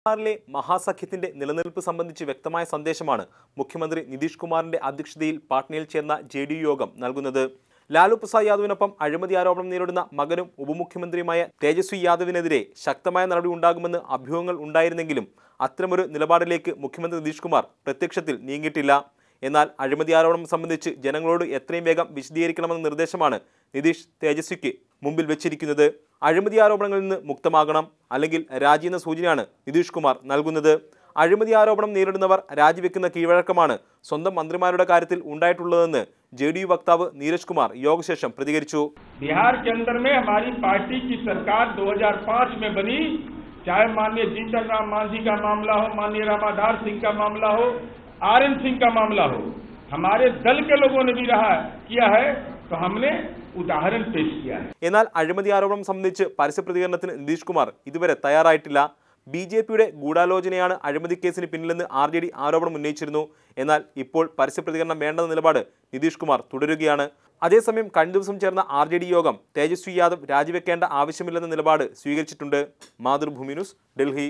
ബീഹാറിലെ മഹാസഖ്യത്തിന്റെ നിലനിൽപ്പ് സംബന്ധിച്ച് വ്യക്തമായ സന്ദേശമാണ് മുഖ്യമന്ത്രി നിതീഷ് കുമാറിന്റെ അധ്യക്ഷതയിൽ പാട്നയിൽ ചേർന്ന ജെഡിയു യോഗം നൽകുന്നത്. ലാലു പ്രസാദ് യാദവിനൊപ്പം അഴിമതി ആരോപണം നേരിടുന്ന മകനും ഉപമുഖ്യമന്ത്രിയുമായ തേജസ്വി യാദവിനെതിരെ ശക്തമായ നടപടി ഉണ്ടാകുമെന്ന് അഭ്യൂഹങ്ങൾ ഉണ്ടായിരുന്നെങ്കിലും അത്തരമൊരു നിലപാടിലേക്ക് മുഖ്യമന്ത്രി നിതീഷ് കുമാർ പ്രത്യക്ഷത്തിൽ നീങ്ങിയിട്ടില്ല. എന്നാൽ അഴിമതി ആരോപണം സംബന്ധിച്ച് ജനങ്ങളോട് എത്രയും വേഗം വിശദീകരിക്കണമെന്ന നിർദ്ദേശമാണ് നിതീഷ് തേജസ്വിക്ക് മുമ്പിൽ വെച്ചിരിക്കുന്നത്. അഴിമതി ആരോപണങ്ങളിൽ നിന്ന് മുക്തമാകണം, അല്ലെങ്കിൽ രാജിയെന്ന സൂചനയാണ് നിതീഷ് കുമാർ നൽകുന്നത്. അഴിമതി ആരോപണം നേരിടുന്നവർ രാജിവെക്കുന്ന കീഴ്വഴക്കമാണ് സ്വന്തം മന്ത്രിമാരുടെ കാര്യത്തിൽ ഉണ്ടായിട്ടുള്ളതെന്ന് ജെഡിയു വക്താവ് നീരജ് കുമാർ യോഗശേഷം പ്രതികരിച്ചു. बिहार के अंदर में हमारी पार्टी की सरकार 2005 में बनी, चाहे माननीय जीतन राम मांझी का मामला हो, माननीय रामाधार सिंह का मामला हो, आरएन सिंह का मामला हो, हमारे दल के लोगों ने भी किया है, तो हमने ഉദാഹരണം പേശ് കിയാ है. എന്നാൽ അഴിമതി ആരോപണം സംബന്ധിച്ച് പരസ്യ പ്രതികരണത്തിന് നിതീഷ് കുമാർ ഇതുവരെ തയ്യാറായിട്ടില്ല. ബിജെപിയുടെ ഗൂഢാലോചനയാണ് അഴിമതി കേസിന് പിന്നിലെന്ന് ആർജെഡി ആരോപണം ഉന്നയിച്ചിരുന്നു. എന്നാൽ ഇപ്പോൾ പരസ്യ പ്രതികരണം വേണ്ടെന്ന നിലപാട് നിതീഷ് കുമാർ തുടരുകയാണ്. അതേസമയം കഴിഞ്ഞ ദിവസം ചേർന്ന ആർജെഡി യോഗം തേജസ്വി യാദവ് രാജിവെക്കേണ്ട ആവശ്യമില്ലെന്ന നിലപാട് സ്വീകരിച്ചിട്ടുണ്ട്. മാതൃഭൂമി ന്യൂസ്, ഡൽഹി.